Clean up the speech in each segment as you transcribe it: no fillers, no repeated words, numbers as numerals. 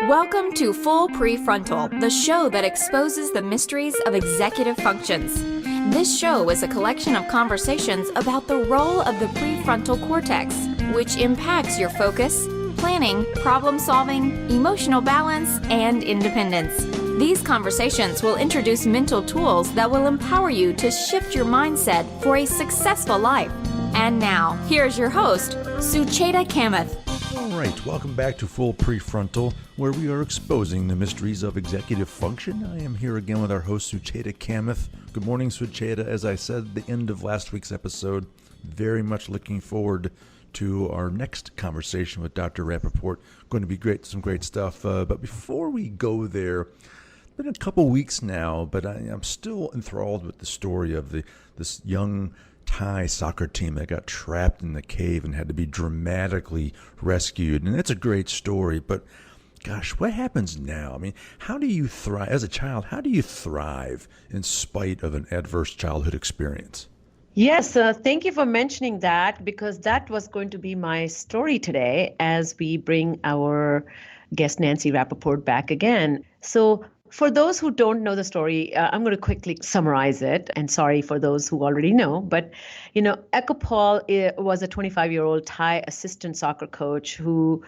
Welcome to Full Prefrontal, the show that exposes the mysteries of executive functions. This show is a collection of conversations about the role of the prefrontal cortex, which impacts your focus, planning, problem-solving, emotional balance, and independence. These conversations will introduce mental tools that will empower you to shift your mindset for a successful life. And now, here's your host, Sucheta Kamath. All right, welcome back to Full Prefrontal, where we are exposing the mysteries of executive function. I am here again with our host, Sucheta Kamath. Good morning, Sucheta. As I said at the end of last week's episode, very much looking forward to our next conversation with Dr. Rappaport. Going to be great, some great stuff. But before we go there, it's been a couple weeks now, but I'm still enthralled with the story of this young Thai soccer team that got trapped in the cave and had to be dramatically rescued. And it's a great story, but gosh, what happens now? I mean, how do you thrive as a child? How do you thrive in spite of an adverse childhood experience? Yes, thank you for mentioning that, because that was going to be my story today as we bring our guest Nancy Rappaport back again. So for those who don't know the story, I'm going to quickly summarize it. And sorry for those who already know. But, Paul was a 25-year-old Thai assistant soccer coach who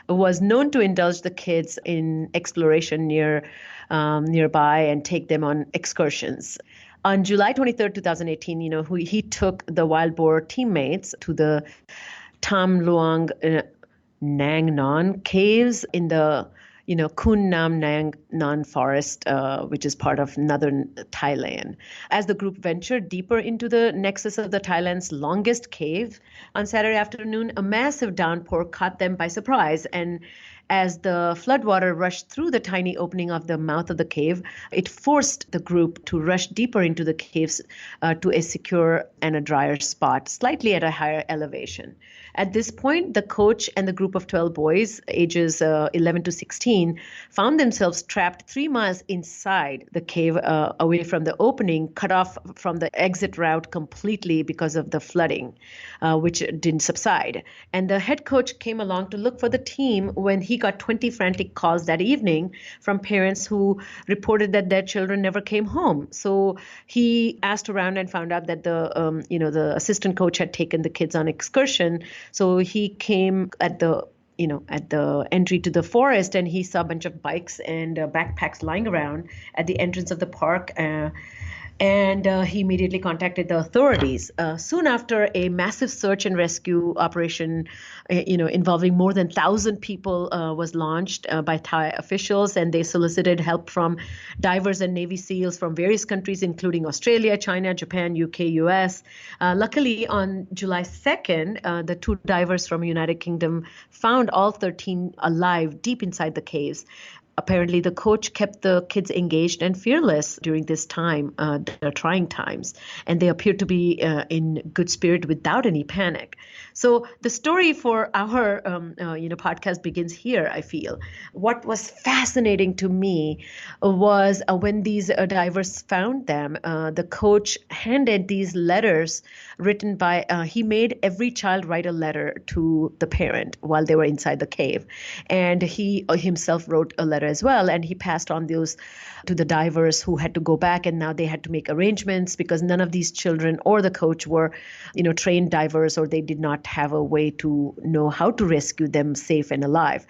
was known to indulge the kids in exploration nearby and take them on excursions. On July 23rd, 2018, he took the wild boar teammates to the Tham Luang Nang Non caves in the Khun Nam Nang Non forest, which is part of northern Thailand. As the group ventured deeper into the nexus of Thailand's longest cave on Saturday afternoon, a massive downpour caught them by surprise. And as the floodwater rushed through the tiny opening of the mouth of the cave, it forced the group to rush deeper into the caves to a secure and a drier spot, slightly at a higher elevation. At this point, the coach and the group of 12 boys, ages 11 to 16, found themselves trapped 3 miles inside the cave, away from the opening, cut off from the exit route completely because of the flooding, which didn't subside. And the head coach came along to look for the team when he got 20 frantic calls that evening from parents who reported that their children never came home. So he asked around and found out that the assistant coach had taken the kids on excursion. So he came at the entry to the forest, and he saw a bunch of bikes and backpacks lying around at the entrance of the park. And he immediately contacted the authorities. Soon after, a massive search and rescue operation, involving more than 1,000 people was launched by Thai officials, and they solicited help from divers and Navy SEALs from various countries, including Australia, China, Japan, UK, US. Luckily, on July 2nd, the 2 divers from United Kingdom found all 13 alive deep inside the caves. Apparently, the coach kept the kids engaged and fearless during this time, the trying times, and they appeared to be in good spirit without any panic. So the story for our podcast begins here, I feel. What was fascinating to me was when these divers found them, the coach handed these letters written by, he made every child write a letter to the parent while they were inside the cave. And he himself wrote a letter as well, and he passed on those to the divers who had to go back, and now they had to make arrangements because none of these children or the coach were, trained divers, or they did not have a way to know how to rescue them safe and alive.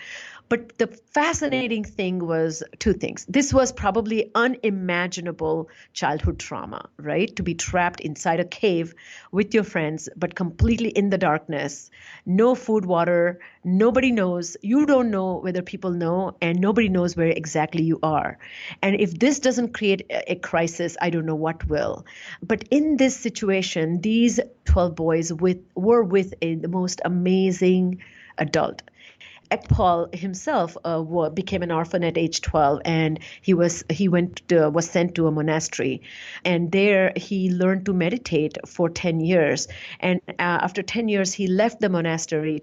But the fascinating thing was 2 things. This was probably unimaginable childhood trauma, right? To be trapped inside a cave with your friends, but completely in the darkness, no food, water, nobody knows. You don't know whether people know, and nobody knows where exactly you are. And if this doesn't create a crisis, I don't know what will. But in this situation, these 12 boys were with the most amazing adult. Paul himself became an orphan at age 12, and he was sent to a monastery, and there he learned to meditate for 10 years. And after 10 years, he left the monastery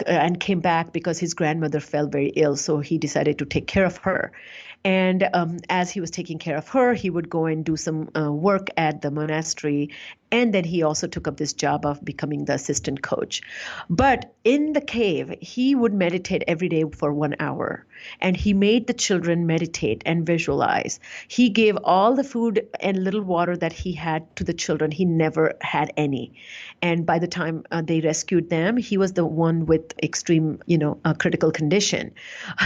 and came back because his grandmother fell very ill. So he decided to take care of her. And as he was taking care of her, he would go and do some work at the monastery And then he also took up this job of becoming the assistant coach. But in the cave, he would meditate every day for 1 hour. And he made the children meditate and visualize. He gave all the food and little water that he had to the children. He never had any. And by the time they rescued them, he was the one with extreme, critical condition.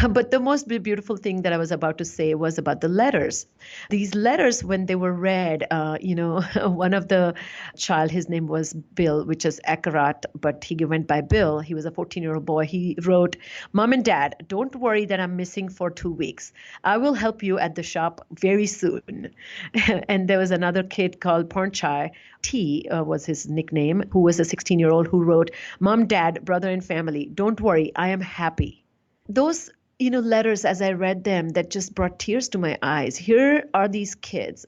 But the most beautiful thing that I was about to say was about the letters. These letters, when they were read, one of the child, his name was Bill, which is Akarat, but he went by Bill. He was a 14-year-old boy. He wrote, "Mom and Dad, don't worry that I'm missing for 2 weeks. I will help you at the shop very soon." And there was another kid called Pornchai, T was his nickname, who was a 16-year-old who wrote, "Mom, Dad, brother and family, don't worry, I am happy." Those letters, as I read them, that just brought tears to my eyes. Here are these kids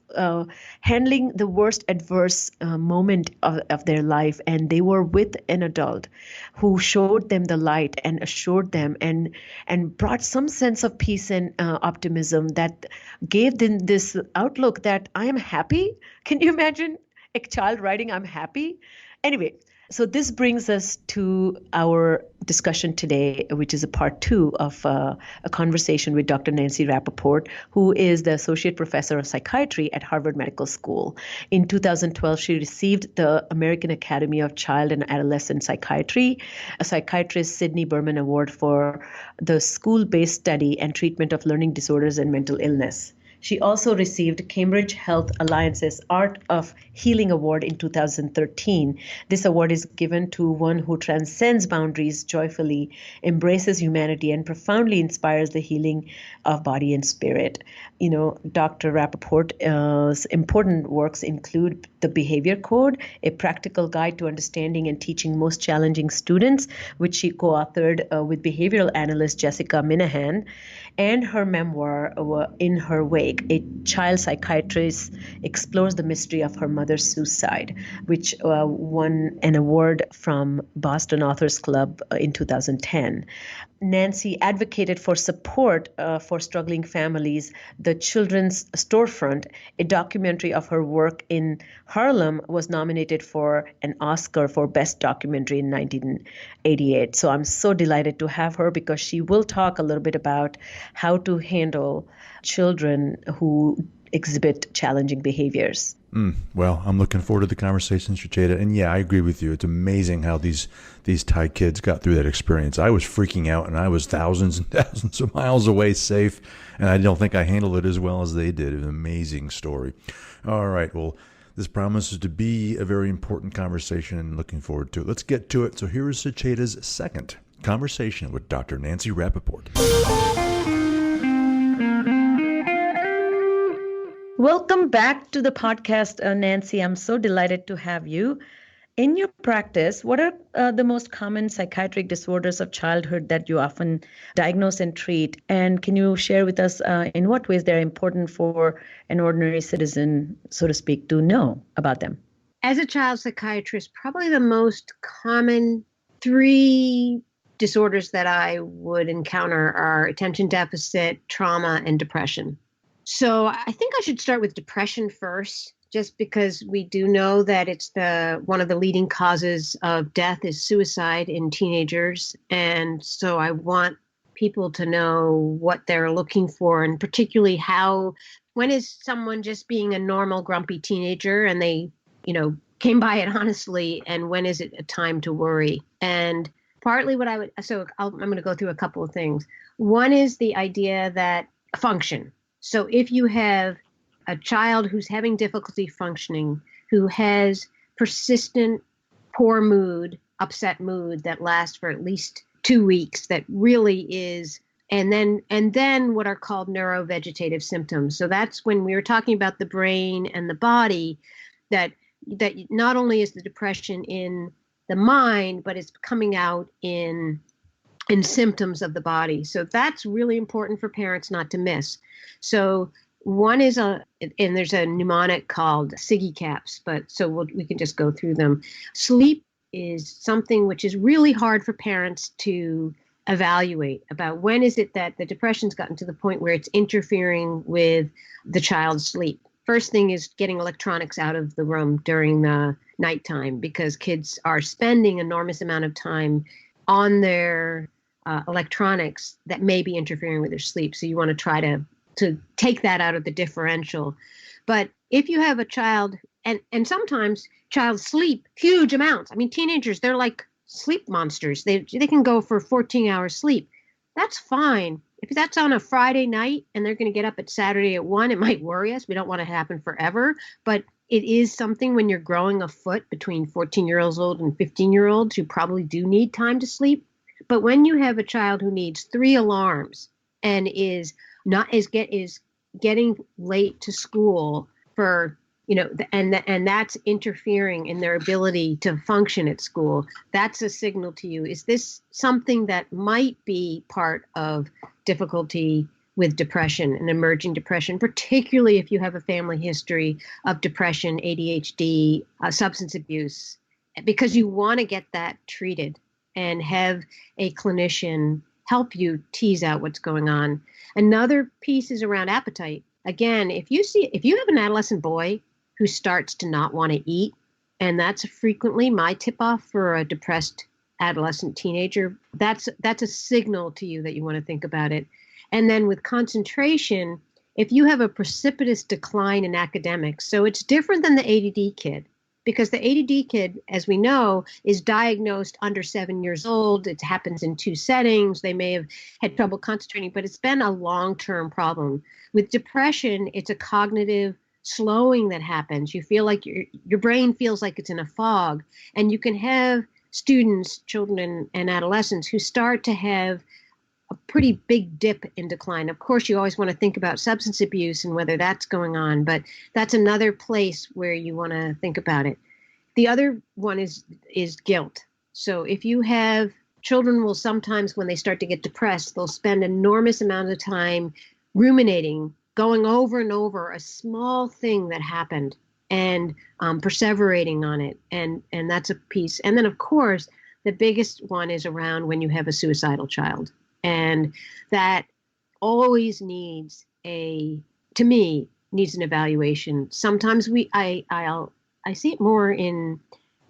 handling the worst adverse moment of their life, and they were with an adult who showed them the light and assured them and brought some sense of peace and optimism that gave them this outlook that I am happy. Can you imagine a child writing, "I'm happy"? Anyway, so this brings us to our discussion today, which is a part 2 of a conversation with Dr. Nancy Rappaport, who is the Associate Professor of Psychiatry at Harvard Medical School. In 2012, she received the American Academy of Child and Adolescent Psychiatry, a Psychiatrist Sidney Berman Award for the school-based study and treatment of learning disorders and mental illness. She also received Cambridge Health Alliance's Art of Healing Award in 2013. This award is given to one who transcends boundaries joyfully, embraces humanity, and profoundly inspires the healing of body and spirit. Dr. Rappaport's important works include The Behavior Code, a practical guide to understanding and teaching most challenging students, which she co-authored with behavioral analyst Jessica Minahan, and her memoir, In Her Wake, a child psychiatrist explores the mystery of her mother's suicide, which won an award from Boston Authors Club in 2010. Nancy advocated for support for struggling families. The Children's Storefront, a documentary of her work in Harlem, was nominated for an Oscar for Best Documentary in 1988. So I'm so delighted to have her because she will talk a little bit about how to handle children who exhibit challenging behaviors. Well, I'm looking forward to the conversation, Sucheta. And yeah, I agree with you. It's amazing how these Thai kids got through that experience. I was freaking out, and I was thousands and thousands of miles away safe, and I don't think I handled it as well as they did. It was an amazing story. All right, well, this promises to be a very important conversation, and looking forward to it. Let's get to it. So here is Sucheta's second conversation with Dr. Nancy Rappaport. Welcome back to the podcast, Nancy. I'm so delighted to have you. In your practice, what are the most common psychiatric disorders of childhood that you often diagnose and treat? And can you share with us in what ways they're important for an ordinary citizen, so to speak, to know about them? As a child psychiatrist, probably the most common 3 disorders that I would encounter are attention deficit, trauma, and depression. So I think I should start with depression first, just because we do know that it's one of the leading causes of death is suicide in teenagers. And so I want people to know what they're looking for, and particularly when is someone just being a normal grumpy teenager and they, came by it honestly, and when is it a time to worry? And partly what I'm going to go through a couple of things. One is the idea that function. So if you have a child who's having difficulty functioning, who has persistent poor mood, upset mood that lasts for at least 2 weeks, that really is, and then what are called neurovegetative symptoms. So that's when we were talking about the brain and the body, that not only is the depression in the mind, but it's coming out in symptoms of the body. So that's really important for parents not to miss. So one is and there's a mnemonic called Siggy Caps, we can just go through them. Sleep is something which is really hard for parents to evaluate about when is it that the depression's gotten to the point where it's interfering with the child's sleep. First thing is getting electronics out of the room during the nighttime, because kids are spending enormous amount of time on their electronics that may be interfering with their sleep. So you want to try to take that out of the differential. But if you have a child, and sometimes child sleep huge amounts. I mean, teenagers, they're like sleep monsters. They can go for 14 hours sleep. That's fine. If that's on a Friday night and they're going to get up at Saturday at 1, it might worry us. We don't want it to happen forever. But it is something when you're growing a foot between 14-year-olds old and 15-year-olds who probably do need time to sleep. But when you have a child who needs 3 alarms and is getting late to school for, and that's interfering in their ability to function at school, that's a signal to you. Is this something that might be part of difficulty with depression and emerging depression, particularly if you have a family history of depression, ADHD, substance abuse, because you want to get that treated and have a clinician help you tease out what's going on. Another piece is around appetite. Again, if you have an adolescent boy who starts to not want to eat, and that's frequently my tip-off for a depressed adolescent teenager, that's a signal to you that you want to think about it. And then with concentration, if you have a precipitous decline in academics, so it's different than the ADD kid, because the ADD kid, as we know, is diagnosed under 7 years old. It happens in 2 settings. They may have had trouble concentrating, but it's been a long-term problem. With depression, it's a cognitive slowing that happens. You feel like your brain feels like it's in a fog, and you can have students, children and adolescents who start to have a pretty big dip in decline. Of course, you always want to think about substance abuse and whether that's going on, but that's another place where you want to think about it. The other one is guilt. So if you have children, will sometimes when they start to get depressed, they'll spend enormous amount of time ruminating, going over and over a small thing that happened and perseverating on it. And that's a piece. And then, of course, the biggest one is around when you have a suicidal child. And that always needs an evaluation. Sometimes I see it more in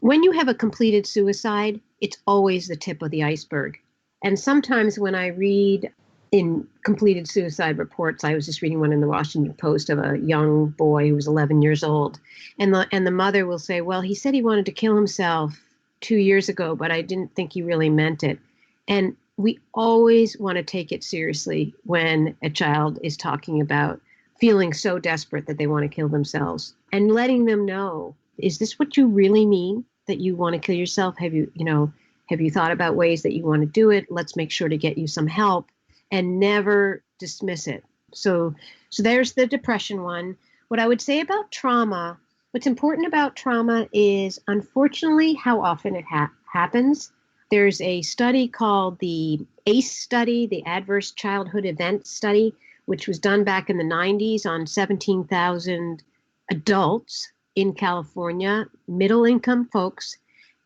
when you have a completed suicide, it's always the tip of the iceberg. And sometimes when I read in completed suicide reports, I was just reading one in the Washington Post of a young boy who was 11 years old. And the mother will say, well, he said he wanted to kill himself 2 years ago, but I didn't think he really meant it. And we always want to take it seriously when a child is talking about feeling so desperate that they want to kill themselves, and letting them know, is this what you really mean, that you want to kill yourself? Have you thought about ways that you want to do it? Let's make sure to get you some help, and never dismiss it. So there's the depression one. What I would say about trauma, what's important about trauma is, unfortunately, how often it happens. There's a study called the ACE study, the Adverse Childhood Event Study, which was done back in the 90s on 17,000 adults in California, middle-income folks.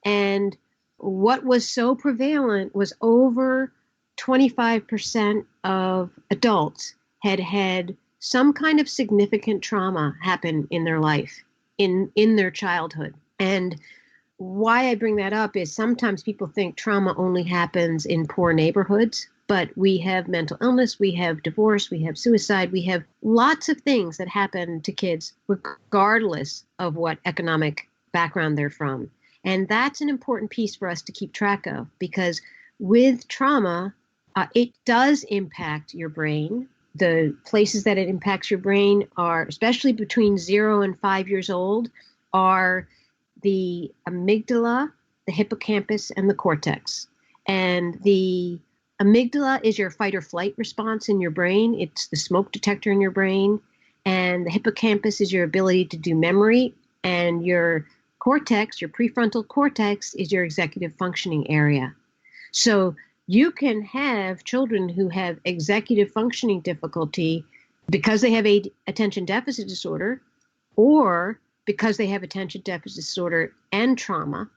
And what was so prevalent was over 25% of adults had some kind of significant trauma happen in their life, in their childhood. And why I bring that up is sometimes people think trauma only happens in poor neighborhoods, but we have mental illness, we have divorce, we have suicide, we have lots of things that happen to kids regardless of what economic background they're from. And that's an important piece for us to keep track of, because with trauma, it does impact your brain. The places that it impacts your brain are, especially between 0 and 5 years old, are the amygdala, the hippocampus, and the cortex. And the amygdala is your fight or flight response in your brain. It's the smoke detector in your brain. And the hippocampus is your ability to do memory. And your cortex, your prefrontal cortex, is your executive functioning area. So you can have children who have executive functioning difficulty because they have attention deficit disorder, or because they have attention deficit disorder and trauma,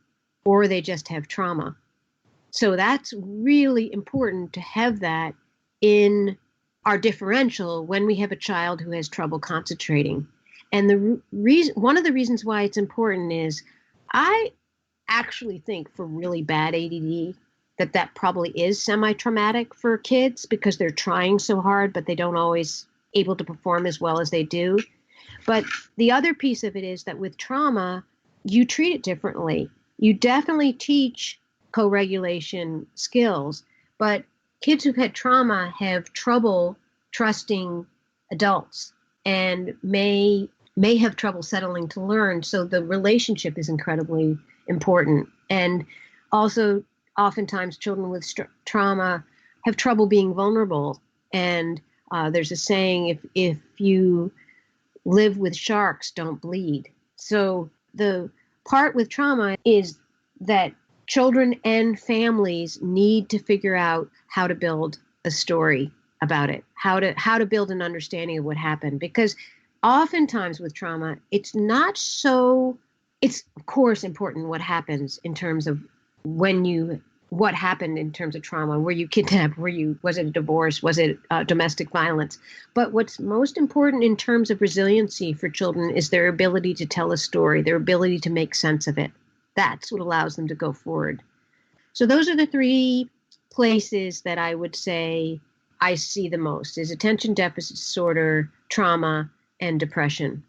or they just have trauma. So that's really important to have that in our differential when we have a child who has trouble concentrating. And the one of the reasons why it's important is I actually think for really bad ADD that probably is semi-traumatic for kids because they're trying so hard, but they don't always able to perform as well as they do. But the other piece of it is that with trauma, you treat it differently. You definitely teach co-regulation skills, but kids who've had trauma have trouble trusting adults and may have trouble settling to learn. So the relationship is incredibly important. And also, oftentimes children with trauma have trouble being vulnerable. And there's a saying, if you live with sharks, don't bleed. So the part with trauma is that children and families need to figure out how to build a story about it, how to build an understanding of what happened. Because oftentimes with trauma, it's of course important what happens in terms of what happened in terms of trauma. Were you kidnapped? Was it a divorce? Was it domestic violence? But what's most important in terms of resiliency for children is their ability to tell a story, their ability to make sense of it. That's what allows them to go forward. So those are the three places that I would say I see the most is attention deficit disorder, trauma, and depression.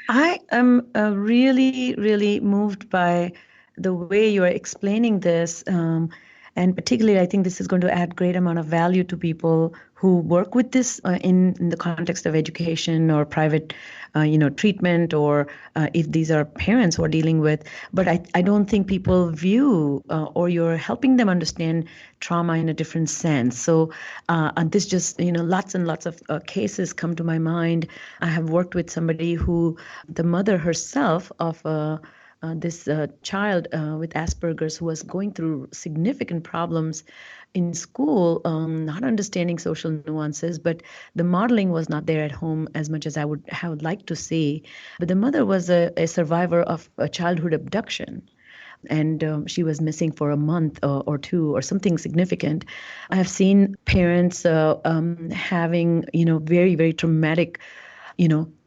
I am really, really moved by the way you are explaining this. And particularly, I think this is going to add great amount of value to people who work with this in the context of education or private, treatment, or if these are parents who are dealing with. But I don't think people view or you're helping them understand trauma in a different sense. So and this just, lots and lots of cases come to my mind. I have worked with somebody who the mother herself of this child with Asperger's who was going through significant problems in school, not understanding social nuances, but the modeling was not there at home as much as I would like to see. But the mother was a survivor of a childhood abduction. And she was missing for a month or two or something significant. I have seen parents having, very, very traumatic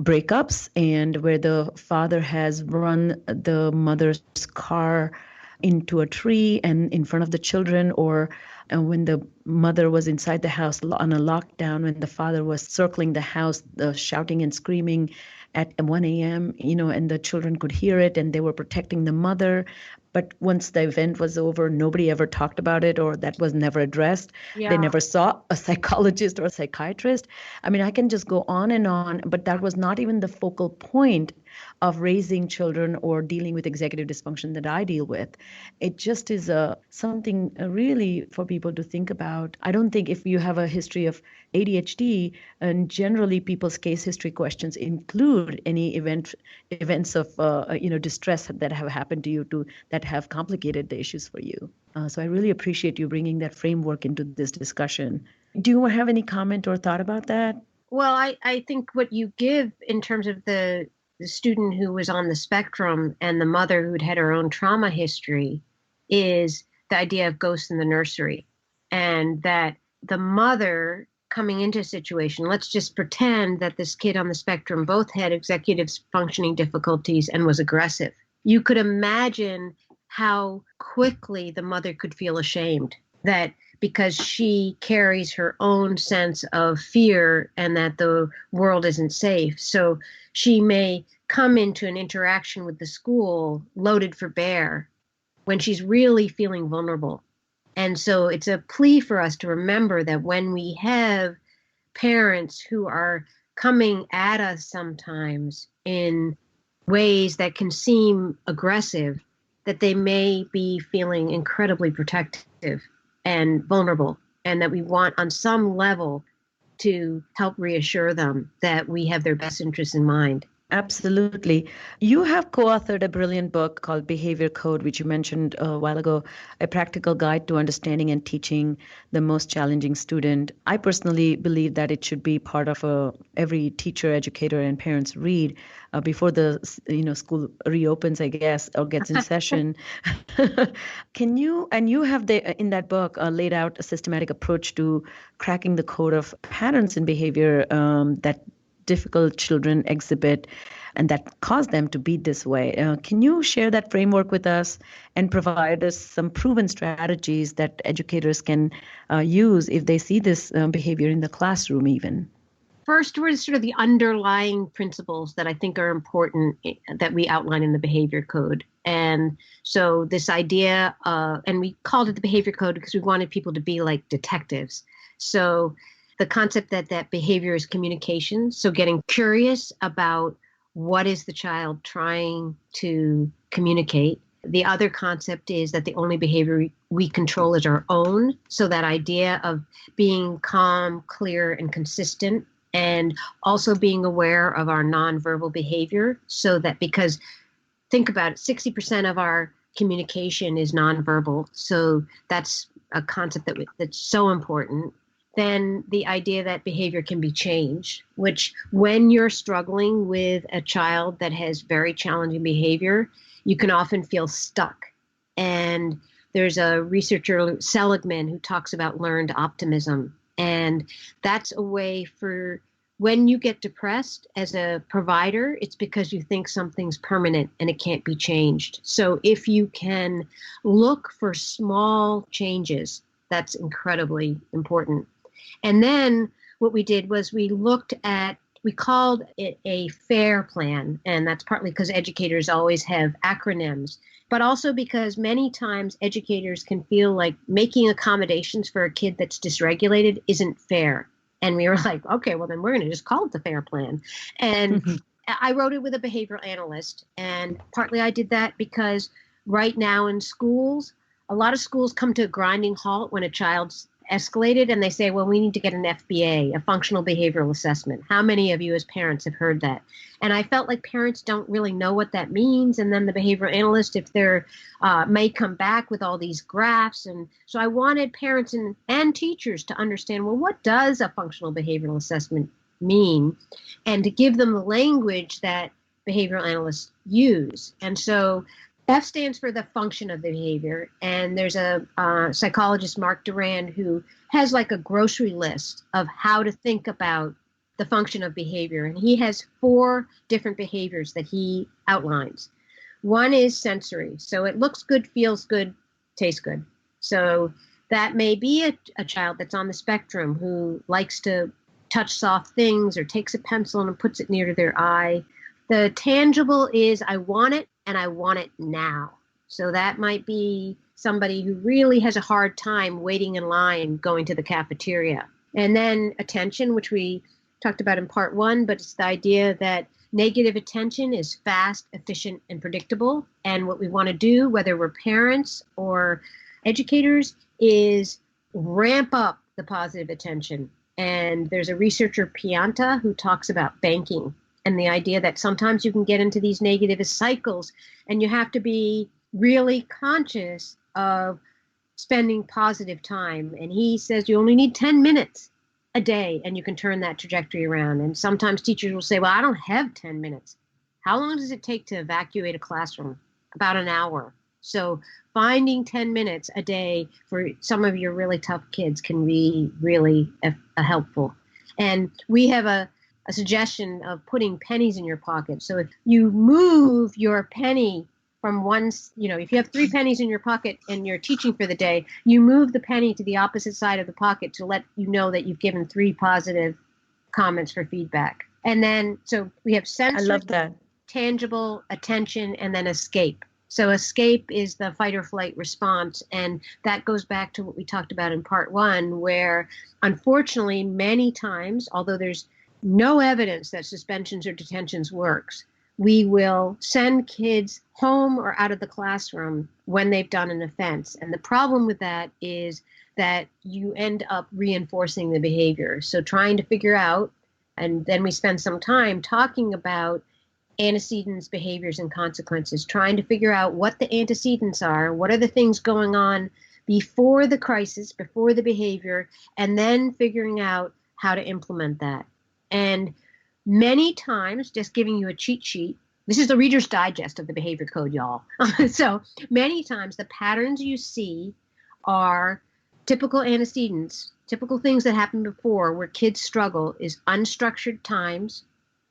breakups, and where the father has run the mother's car into a tree and in front of the children, or when the mother was inside the house on a lockdown, when the father was circling the house, shouting and screaming at 1 a.m., and the children could hear it and they were protecting the mother. But once the event was over, nobody ever talked about it, or that was never addressed. Yeah. They never saw a psychologist or a psychiatrist. I mean, I can just go on, but that was not even the focal point of raising children or dealing with executive dysfunction that I deal with. It just is something really for people to think about. I don't think if you have a history of ADHD, and generally people's case history questions include any events of distress that have happened to you that have complicated the issues for you. So I really appreciate you bringing that framework into this discussion. Do you have any comment or thought about that? Well, I think what you give in terms of the student who was on the spectrum and the mother who'd had her own trauma history is the idea of ghosts in the nursery, and that the mother coming into a situation, let's just pretend that this kid on the spectrum both had executive functioning difficulties and was aggressive. You could imagine how quickly the mother could feel ashamed, that because she carries her own sense of fear and that the world isn't safe. So she may come into an interaction with the school loaded for bear when she's really feeling vulnerable. And so it's a plea for us to remember that when we have parents who are coming at us sometimes in ways that can seem aggressive, that they may be feeling incredibly protective and vulnerable, and that we want on some level to help reassure them that we have their best interests in mind. Absolutely. You have co-authored a brilliant book called Behavior Code, which you mentioned a while ago, a practical guide to understanding and teaching the most challenging student. I personally believe that it should be part of every teacher, educator, and parents read before the school reopens, I guess, or gets in session. You have in that book laid out a systematic approach to cracking the code of patterns in behavior that difficult children exhibit and that cause them to be this way. Can you share that framework with us and provide us some proven strategies that educators can use if they see this behavior in the classroom even? First, what is sort of the underlying principles that I think are important that we outline in the behavior code? And so this idea, and we called it the behavior code because we wanted people to be like detectives. So the concept that behavior is communication. So getting curious about what is the child trying to communicate. The other concept is that the only behavior we control is our own. So that idea of being calm, clear, and consistent, and also being aware of our nonverbal behavior. So that, because think about it, 60% of our communication is nonverbal. So that's a concept that's so important. Then the idea that behavior can be changed, which when you're struggling with a child that has very challenging behavior, you can often feel stuck. And there's a researcher, Seligman, who talks about learned optimism. And that's a way for when you get depressed as a provider, it's because you think something's permanent and it can't be changed. So if you can look for small changes, that's incredibly important. And then what we did was we called it a FAIR plan. And that's partly because educators always have acronyms, but also because many times educators can feel like making accommodations for a kid that's dysregulated isn't fair. And we were like, okay, well, then we're going to just call it the FAIR plan. And I wrote it with a behavioral analyst. And partly I did that because right now in schools, a lot of schools come to a grinding halt when a child's escalated and they say, well, we need to get an FBA, a functional behavioral assessment. How many of you as parents have heard that? And I felt like parents don't really know what that means. And then the behavioral analyst, if they're may come back with all these graphs. And so I wanted parents and teachers to understand, well, what does a functional behavioral assessment mean? And to give them the language that behavioral analysts use. And so F stands for the function of the behavior. And there's a psychologist, Mark Duran, who has like a grocery list of how to think about the function of behavior. And he has 4 different behaviors that he outlines. One is sensory. So it looks good, feels good, tastes good. So that may be a child that's on the spectrum who likes to touch soft things or takes a pencil and puts it near to their eye. The tangible is I want it and I want it now. So that might be somebody who really has a hard time waiting in line going to the cafeteria. And then attention, which we talked about in part 1, but it's the idea that negative attention is fast, efficient, and predictable. And what we want to do, whether we're parents or educators, is ramp up the positive attention. And there's a researcher, Pianta, who talks about banking and the idea that sometimes you can get into these negative cycles and you have to be really conscious of spending positive time. And he says you only need 10 minutes a day and you can turn that trajectory around. And sometimes teachers will say, well, I don't have 10 minutes. How long does it take to evacuate a classroom? About an hour. So finding 10 minutes a day for some of your really tough kids can be really helpful. And we have a suggestion of putting pennies in your pocket. So if you move your penny from one, if you have 3 pennies in your pocket and you're teaching for the day, you move the penny to the opposite side of the pocket to let you know that you've given 3 positive comments for feedback. And then, so we have sensory, I love that. Tangible, attention, and then escape. So escape is the fight or flight response. And that goes back to what we talked about in part 1, where unfortunately, many times, although there's no evidence that suspensions or detentions works, we will send kids home or out of the classroom when they've done an offense. And the problem with that is that you end up reinforcing the behavior. So trying to figure out, and then we spend some time talking about antecedents, behaviors, and consequences, trying to figure out what the antecedents are, what are the things going on before the crisis, before the behavior, and then figuring out how to implement that. And many times, just giving you a cheat sheet, this is the Reader's Digest of the Behavior Code, y'all. So many times the patterns you see are typical antecedents, typical things that happened before where kids struggle is unstructured times,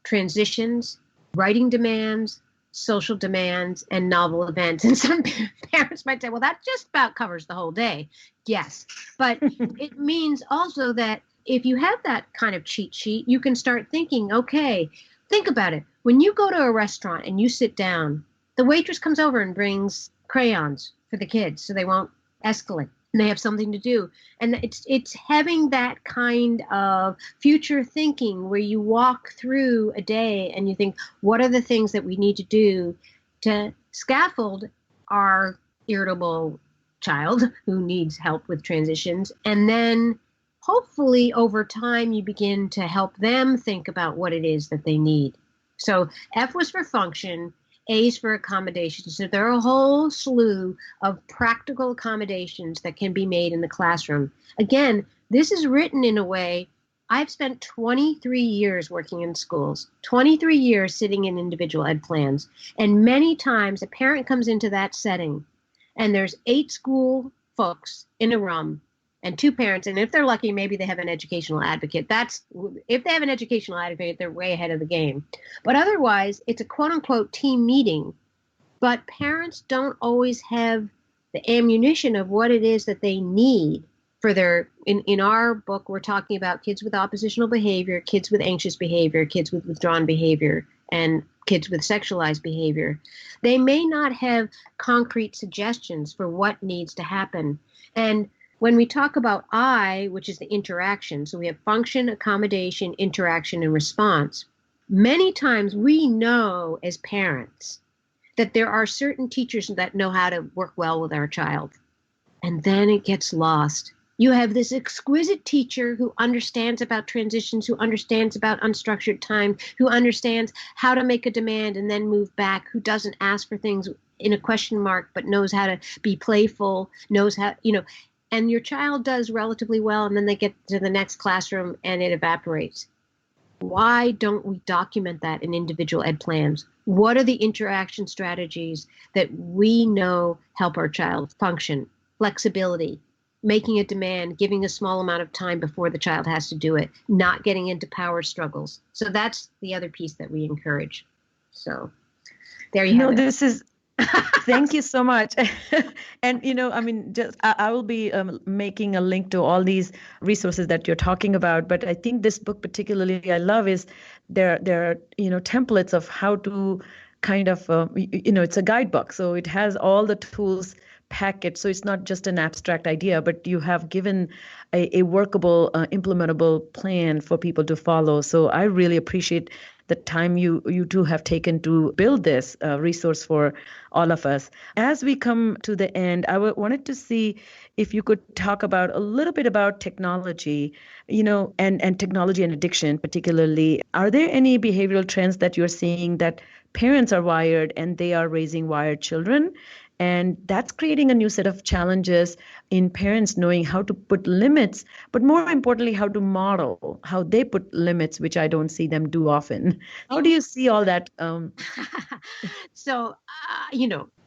transitions, writing demands, social demands, and novel events. And some parents might say, well, that just about covers the whole day. Yes, but it means also that if you have that kind of cheat sheet, you can start thinking, okay, think about it. When you go to a restaurant and you sit down, the waitress comes over and brings crayons for the kids so they won't escalate and they have something to do. And it's having that kind of future thinking where you walk through a day and you think, what are the things that we need to do to scaffold our irritable child who needs help with transitions? And then hopefully over time you begin to help them think about what it is that they need. So F was for function, A is for accommodation. So there are a whole slew of practical accommodations that can be made in the classroom. Again, this is written in a way. I've spent 23 years working in schools, 23 years sitting in individual ed plans. And many times a parent comes into that setting and there's 8 school folks in a room and 2 parents. And if they're lucky, maybe they have an educational advocate. If they have an educational advocate, they're way ahead of the game. But otherwise, it's a quote unquote team meeting. But parents don't always have the ammunition of what it is that they need for their, in our book, we're talking about kids with oppositional behavior, kids with anxious behavior, kids with withdrawn behavior, and kids with sexualized behavior. They may not have concrete suggestions for what needs to happen. And when we talk about I, which is the interaction, so we have function, accommodation, interaction, and response. Many times we know as parents that there are certain teachers that know how to work well with our child. And then it gets lost. You have this exquisite teacher who understands about transitions, who understands about unstructured time, who understands how to make a demand and then move back, who doesn't ask for things in a question mark, but knows how to be playful, knows how, and your child does relatively well, and then they get to the next classroom and it evaporates. Why don't we document that in individual ed plans? What are the interaction strategies that we know help our child function? Flexibility, making a demand, giving a small amount of time before the child has to do it, not getting into power struggles. So that's the other piece that we encourage. So there you have it. This is Thank you so much. And, I will be making a link to all these resources that you're talking about. But I think this book particularly I love is there are, templates of how to kind of, it's a guidebook. So it has all the tools packaged. So it's not just an abstract idea, but you have given a workable, implementable plan for people to follow. So I really appreciate the time you two have taken to build this resource for all of us. As we come to the end, I wanted to see if you could talk about a little bit about technology, and technology and addiction particularly. Are there any behavioral trends that you're seeing that parents are wired and they are raising wired children? And that's creating a new set of challenges in parents knowing how to put limits, but more importantly, how to model how they put limits, which I don't see them do often. How do you see all that? So,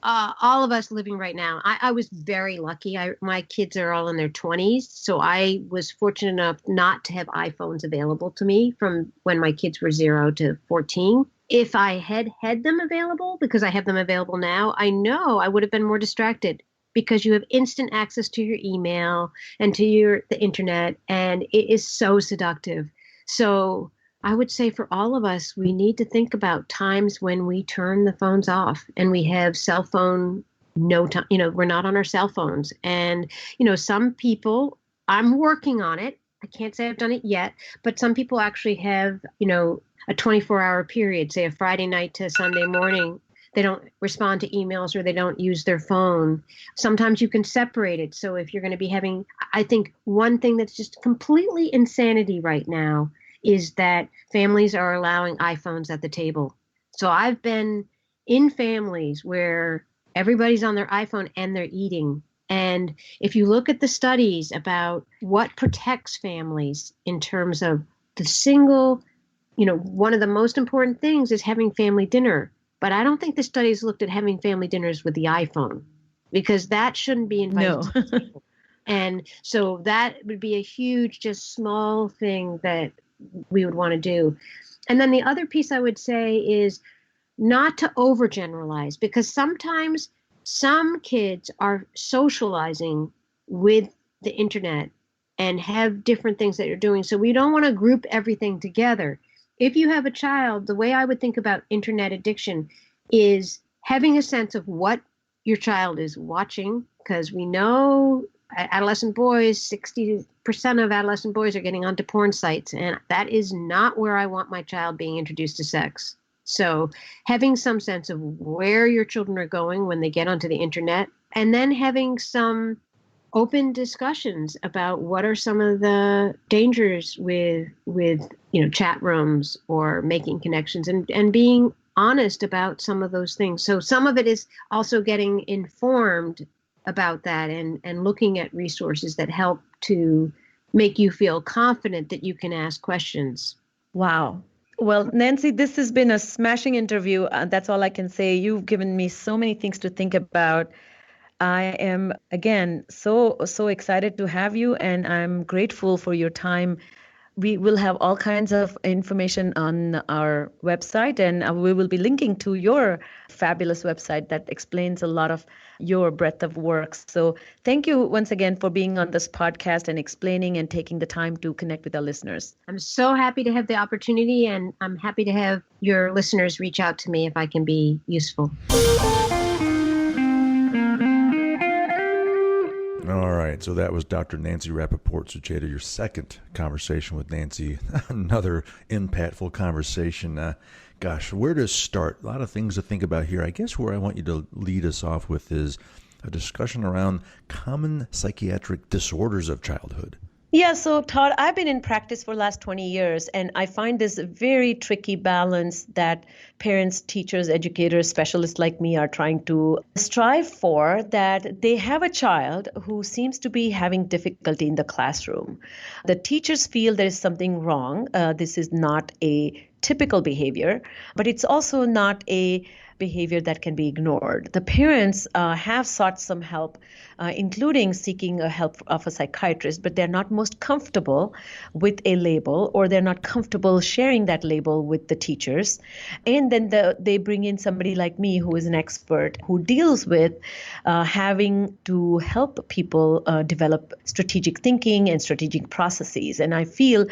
all of us living right now, I was very lucky. My kids are all in their 20s. So I was fortunate enough not to have iPhones available to me from when my kids were 0 to 14. If I had them available, because I have them available now, I know I would have been more distracted because you have instant access to your email and to the internet, and it is so seductive. So I would say for all of us, we need to think about times when we turn the phones off and we have cell phone no time, we're not on our cell phones. And, some people, I'm working on it. I can't say I've done it yet, but some people actually have, a 24-hour period, say a Friday night to Sunday morning. They don't respond to emails or they don't use their phone. Sometimes you can separate it. So if you're going to be having, I think one thing that's just completely insanity right now is that families are allowing iPhones at the table. So I've been in families where everybody's on their iPhone and they're eating. And if you look at the studies about what protects families in terms of the single, one of the most important things is having family dinner. But I don't think the studies looked at having family dinners with the iPhone, because that shouldn't be invited to the table. And so that would be a huge, just small thing that we would want to do. And then the other piece I would say is not to overgeneralize, because sometimes some kids are socializing with the internet and have different things that you're doing. So we don't want to group everything together. If you have a child, the way I would think about internet addiction is having a sense of what your child is watching, because we know adolescent boys, 60% of adolescent boys are getting onto porn sites, and that is not where I want my child being introduced to sex. So having some sense of where your children are going when they get onto the internet, and then having some open discussions about what are some of the dangers with chat rooms or making connections, and being honest about some of those things. So some of it is also getting informed about that and looking at resources that help to make you feel confident that you can ask questions. Wow. Well, Nancy, this has been a smashing interview. That's all I can say. You've given me so many things to think about. I am, again, so excited to have you, and I'm grateful for your time. We will have all kinds of information on our website, and we will be linking to your fabulous website that explains a lot of your breadth of works. So thank you once again for being on this podcast and explaining and taking the time to connect with our listeners. I'm so happy to have the opportunity, and I'm happy to have your listeners reach out to me if I can be useful. All right, so that was Dr. Nancy Rappaport. Sucheta, your second conversation with Nancy, another impactful conversation. Gosh, where to start? A lot of things to think about here. I guess where I want you to lead us off with is a discussion around common psychiatric disorders of childhood. Yeah, so Todd, I've been in practice for the last 20 years, and I find this very tricky balance that parents, teachers, educators, specialists like me are trying to strive for, that they have a child who seems to be having difficulty in the classroom. The teachers feel there is something wrong. This is not a typical behavior, but it's also not a behavior that can be ignored. The parents have sought some help, including seeking help of a psychiatrist, but they're not most comfortable with a label, or they're not comfortable sharing that label with the teachers. And then they bring in somebody like me, who is an expert, who deals with having to help people develop strategic thinking and strategic processes. And I feel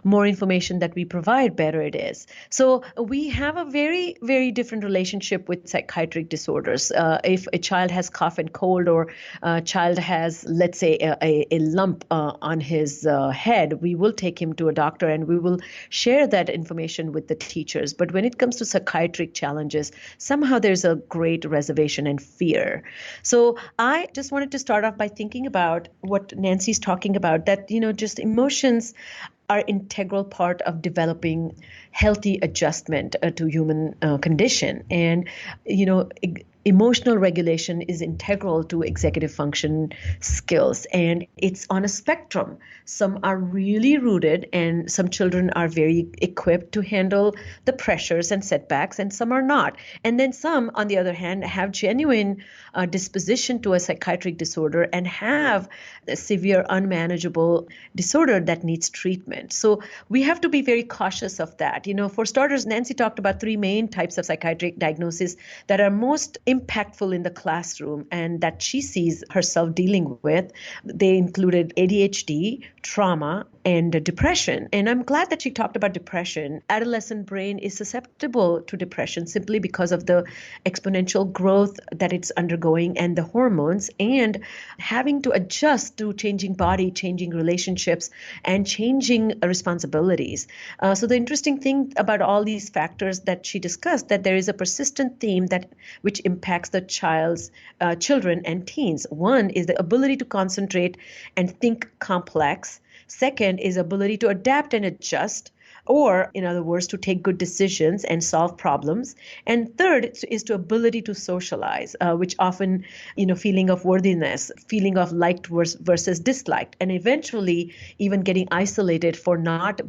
more information that we provide, better it is. So we have a very, very different relationship with psychiatric disorders. If a child has cough and cold, or a child has, let's say, a lump on his head, we will take him to a doctor and we will share that information with the teachers. But when it comes to psychiatric challenges, somehow there's a great reservation and fear. So I just wanted to start off by thinking about what Nancy's talking about, that, just emotions are integral part of developing healthy adjustment to human condition. And, emotional regulation is integral to executive function skills, and it's on a spectrum. Some are really rooted, and some children are very equipped to handle the pressures and setbacks, and some are not. And then some, on the other hand, have genuine disposition to a psychiatric disorder and have a severe unmanageable disorder that needs treatment. So we have to be very cautious of that. For starters, Nancy talked about three main types of psychiatric diagnoses that are most impactful in the classroom and that she sees herself dealing with. They included ADHD, trauma, and depression. And I'm glad that she talked about depression. Adolescent brain is susceptible to depression simply because of the exponential growth that it's undergoing and the hormones, and having to adjust to changing body, changing relationships, and changing responsibilities. So the interesting thing about all these factors that she discussed, that there is a persistent theme which impacts the children and teens. One is the ability to concentrate and think complex. Second is ability to adapt and adjust, or in other words, to take good decisions and solve problems. And third is to ability to socialize, which often, feeling of worthiness, feeling of liked versus disliked, and eventually even getting isolated for not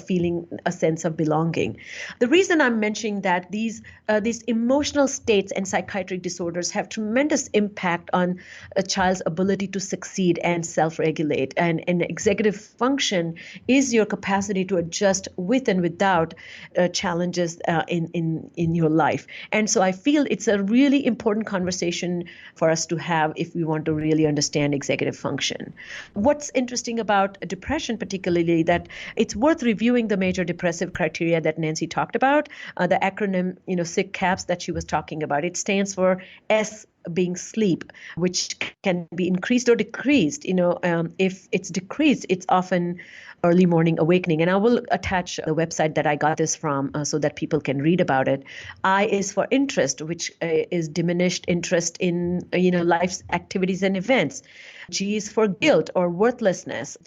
feeling a sense of belonging. The reason I'm mentioning that these emotional states and psychiatric disorders have tremendous impact on a child's ability to succeed and self-regulate. And executive function is your capacity to adjust with and without challenges in your life. And so I feel it's a really important conversation for us to have if we want to really understand executive function. What's interesting about depression, particularly, that it's worth reviewing the major depressive criteria that Nancy talked about, the acronym, SIG CAPS that she was talking about. It stands for S being sleep, which can be increased or decreased. If it's decreased, it's often early morning awakening. And I will attach the website that I got this from so that people can read about it. I is for interest, which is diminished interest in, life's activities and events. G is for guilt or worthlessness.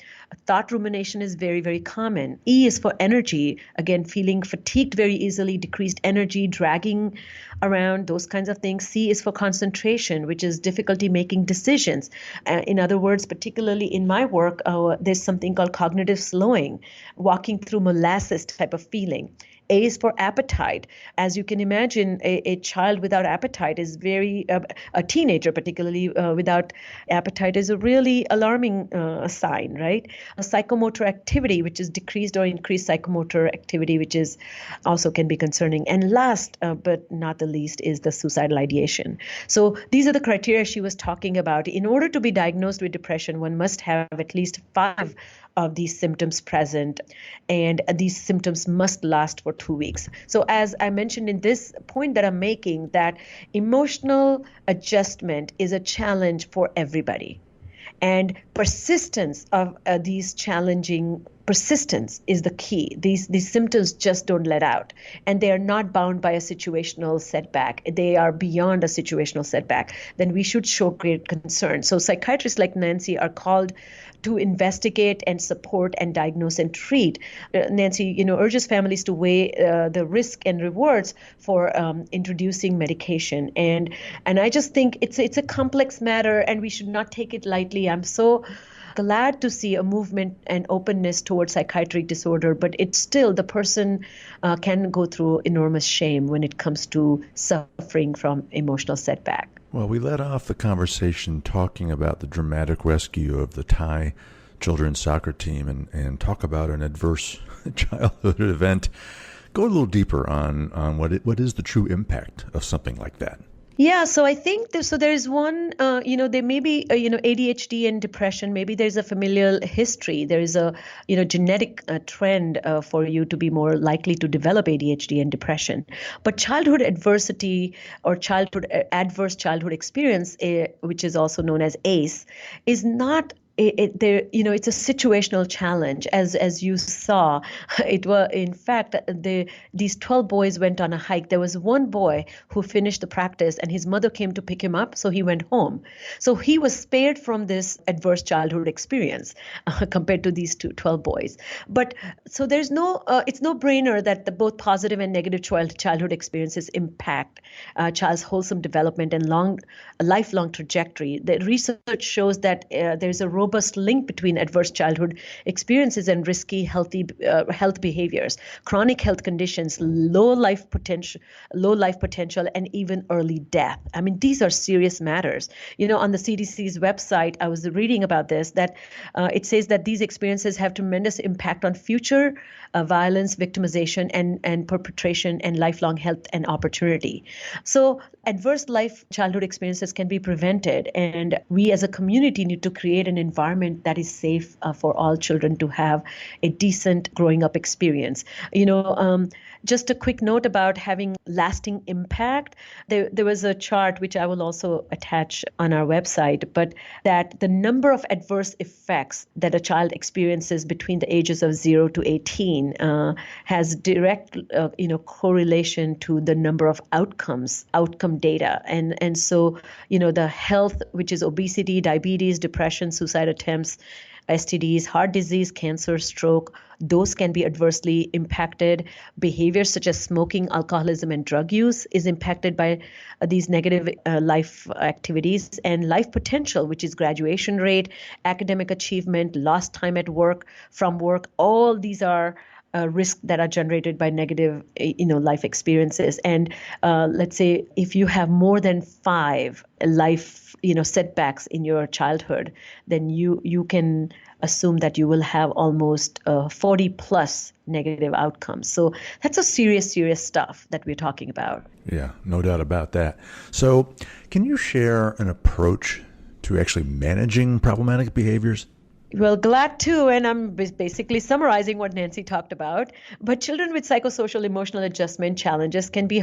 Thought rumination is very, very common. E is for energy. Again, feeling fatigued very easily, decreased energy, dragging around, those kinds of things. C is for concentration, which is difficulty making decisions. In other words, particularly in my work, there's something called cognitive slowing, walking through molasses type of feeling. A is for appetite. As you can imagine, a child without appetite is a teenager particularly without appetite is a really alarming sign, right? A psychomotor activity, which is decreased or increased psychomotor activity, which is also can be concerning. And last but not the least is the suicidal ideation. So these are the criteria she was talking about. In order to be diagnosed with depression, one must have at least 5 of these symptoms present, and these symptoms must last for 2 weeks. So as I mentioned in this point that I'm making, that emotional adjustment is a challenge for everybody. And persistence of these challenging persistence is the key. These symptoms just don't let out, and they are not bound by a situational setback. They are beyond a situational setback. Then we should show great concern. So psychiatrists like Nancy are called to investigate and support and diagnose and treat. Nancy, urges families to weigh the risk and rewards for introducing medication. And I just think it's a complex matter, and we should not take it lightly. I'm so glad to see a movement and openness towards psychiatric disorder, but it's still the person can go through enormous shame when it comes to suffering from emotional setback. Well, we led off the conversation talking about the dramatic rescue of the Thai children's soccer team and talk about an adverse childhood event. Go a little deeper on what is the true impact of something like that. Yeah, so I think there's one, there may be, ADHD and depression. Maybe there's a familial history. There is a, genetic trend for you to be more likely to develop ADHD and depression. But childhood adversity or adverse childhood experience, which is also known as ACE, is not it's a situational challenge. As you saw, it was, in fact, these 12 boys went on a hike. There was one boy who finished the practice and his mother came to pick him up, so he went home. So he was spared from this adverse childhood experience compared to these 12 boys. But so there's it's no brainer that the both positive and negative childhood experiences impact child's wholesome development and lifelong trajectory. The research shows that there's a robust link between adverse childhood experiences and risky health behaviors, chronic health conditions, low life potential, and even early death. I mean, these are serious matters. On the CDC's website, I was reading about this, that it says that these experiences have tremendous impact on future violence, victimization, and perpetration, and lifelong health and opportunity. So adverse childhood experiences can be prevented, and we as a community need to create an environment that is safe for all children to have a decent growing up experience. Just a quick note about having lasting impact. There was a chart which I will also attach on our website, but that the number of adverse effects that a child experiences between the ages of 0 to 18 has direct correlation to the number of outcome data. And so, the health, which is obesity, diabetes, depression, suicide attempts, STDs, heart disease, cancer, stroke, those can be adversely impacted. Behaviors such as smoking, alcoholism, and drug use is impacted by these negative life activities. And life potential, which is graduation rate, academic achievement, lost time at work, from work, all these are risks that are generated by negative, life experiences. And let's say if you have more than 5 life, setbacks in your childhood, then you can assume that you will have almost 40 plus negative outcomes. So that's a serious stuff that we're talking about. Yeah, no doubt about that. So can you share an approach to actually managing problematic behaviors? Well, glad to, and I'm basically summarizing what Nancy talked about. But children with psychosocial emotional adjustment challenges can be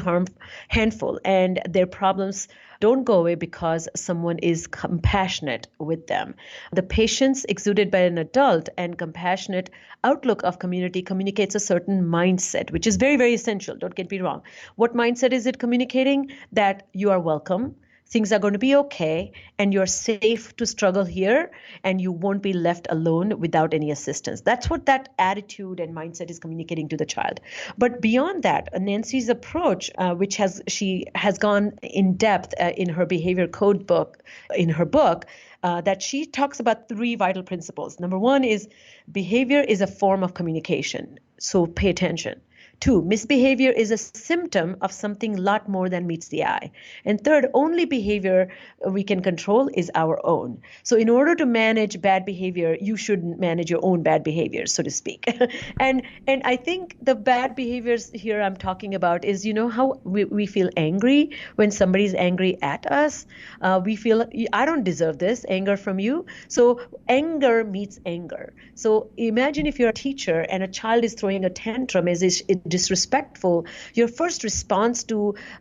handful, and their problems don't go away because someone is compassionate with them. The patience exuded by an adult and compassionate outlook of community communicates a certain mindset, which is very, very essential. Don't get me wrong. What mindset is it communicating? That you are welcome. Things are going to be okay, and you're safe to struggle here, and you won't be left alone without any assistance. That's what that attitude and mindset is communicating to the child. But beyond that, Nancy's approach, which she has gone in depth in her behavior code book, that she talks about 3 vital principles. Number 1 is behavior is a form of communication, so pay attention. 2, misbehavior is a symptom of something a lot more than meets the eye. And 3rd, only behavior we can control is our own. So in order to manage bad behavior, you should manage your own bad behaviors, so to speak. and I think the bad behaviors here I'm talking about is, how we feel angry when somebody's angry at us. We feel, I don't deserve this anger from you. So anger meets anger. So imagine if you're a teacher and a child is throwing a tantrum as is disrespectful, your first response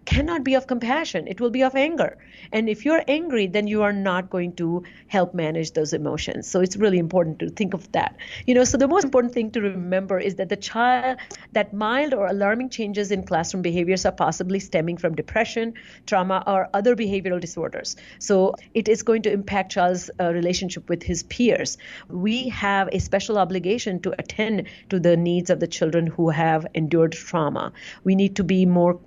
cannot be of compassion. It will be of anger. And if you're angry, then you are not going to help manage those emotions. So it's really important to think of that. So the most important thing to remember is that that mild or alarming changes in classroom behaviors are possibly stemming from depression, trauma, or other behavioral disorders. So it is going to impact child's relationship with his peers. We have a special obligation to attend to the needs of the children who have endured trauma. We need to be more,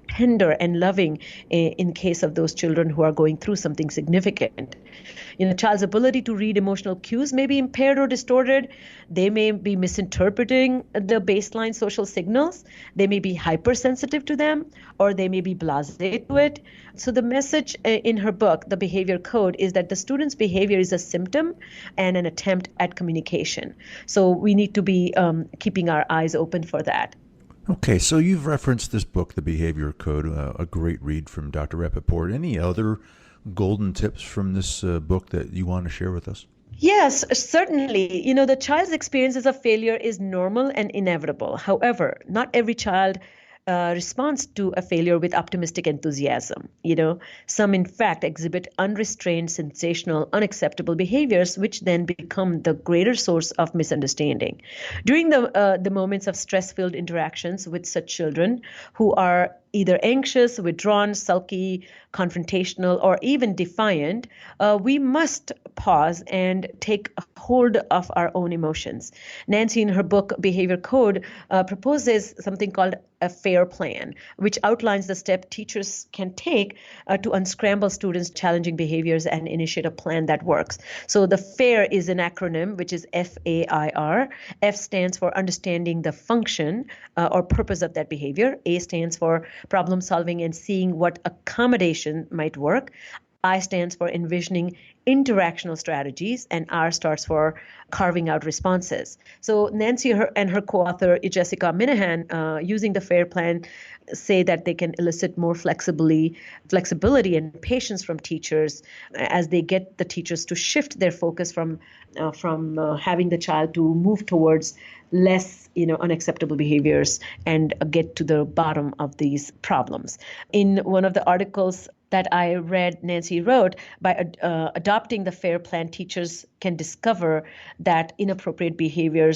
tender and loving in case of those children who are going through something significant. Child's ability to read emotional cues may be impaired or distorted. They may be misinterpreting the baseline social signals. They may be hypersensitive to them, or they may be blasé to it. So the message in her book, The Behavior Code, is that the student's behavior is a symptom and an attempt at communication. So we need to be keeping our eyes open for that. Okay, so you've referenced this book, The Behavior Code, a great read from Dr. Rappaport. Any other golden tips from this book that you want to share with us? Yes, certainly. The child's experiences of failure is normal and inevitable. However, not every child responds to a failure with optimistic enthusiasm. Some in fact exhibit unrestrained, sensational, unacceptable behaviors, which then become the greater source of misunderstanding. During the moments of stress-filled interactions with such children who are either anxious, withdrawn, sulky, confrontational, or even defiant, we must pause and take hold of our own emotions. Nancy, in her book, Behavior Code, proposes something called a FAIR plan, which outlines the step teachers can take to unscramble students' challenging behaviors and initiate a plan that works. So the FAIR is an acronym, which is FAIR. F stands for understanding the function or purpose of that behavior. A stands for problem solving and seeing what accommodation might work. I stands for envisioning interactional strategies, and R starts for carving out responses. So Nancy and her co-author, Jessica Minahan, using the FAIR plan, say that they can elicit more flexibility and patience from teachers as they get the teachers to shift their focus from having the child to move towards less unacceptable behaviors and get to the bottom of these problems. In one of the articles that I read, Nancy wrote, by adopting the FAIR plan, teachers can discover that inappropriate behavior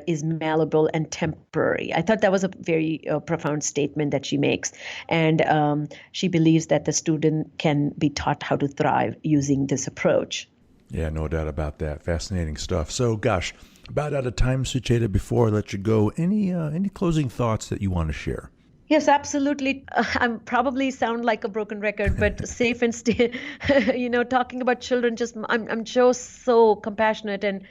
is malleable and temporary. I thought that was a very profound statement that she makes. And she believes that the student can be taught how to thrive using this approach. Yeah, no doubt about that. Fascinating stuff. So, gosh, about out of time, Sucheta. Before I let you go, any closing thoughts that you want to share? Yes, absolutely. I'm probably sound like a broken record, but safe and talking about children, I'm just so compassionate and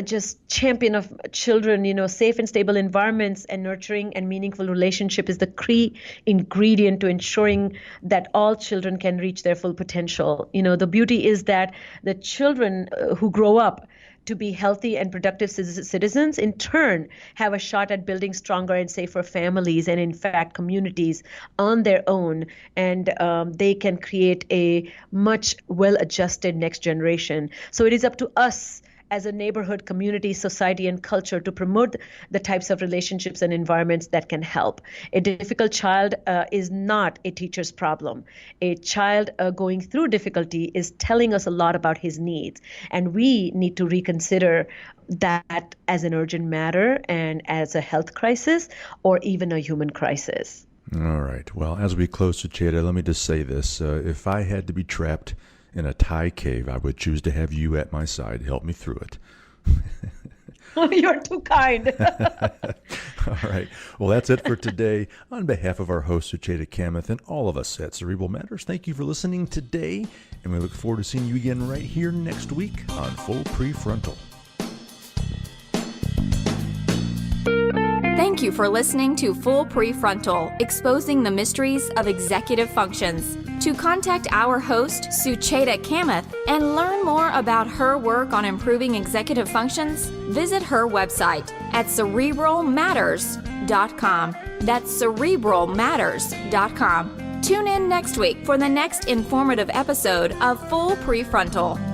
just champion of children. Safe and stable environments and nurturing and meaningful relationship is the key ingredient to ensuring that all children can reach their full potential. The beauty is that the children who grow up to be healthy and productive citizens, in turn, have a shot at building stronger and safer families and, in fact, communities on their own. And they can create a much well-adjusted next generation. So it is up to us as a neighborhood, community, society, and culture to promote the types of relationships and environments that can help. A difficult child is not a teacher's problem. A child going through difficulty is telling us a lot about his needs, and we need to reconsider that as an urgent matter and as a health crisis or even a human crisis. All right. Well, as we close, Sucheta, let me just say this. If I had to be trapped in a Thai cave, I would choose to have you at my side. Help me through it. You're too kind. All right. Well, that's it for today. On behalf of our host, Sucheta Kamath, and all of us at Cerebral Matters, thank you for listening today, and we look forward to seeing you again right here next week on Full Prefrontal. Thank you for listening to Full Prefrontal, Exposing the Mysteries of Executive Functions. To contact our host, Sucheta Kamath, and learn more about her work on improving executive functions, visit her website at cerebralmatters.com. That's cerebralmatters.com. Tune in next week for the next informative episode of Full Prefrontal.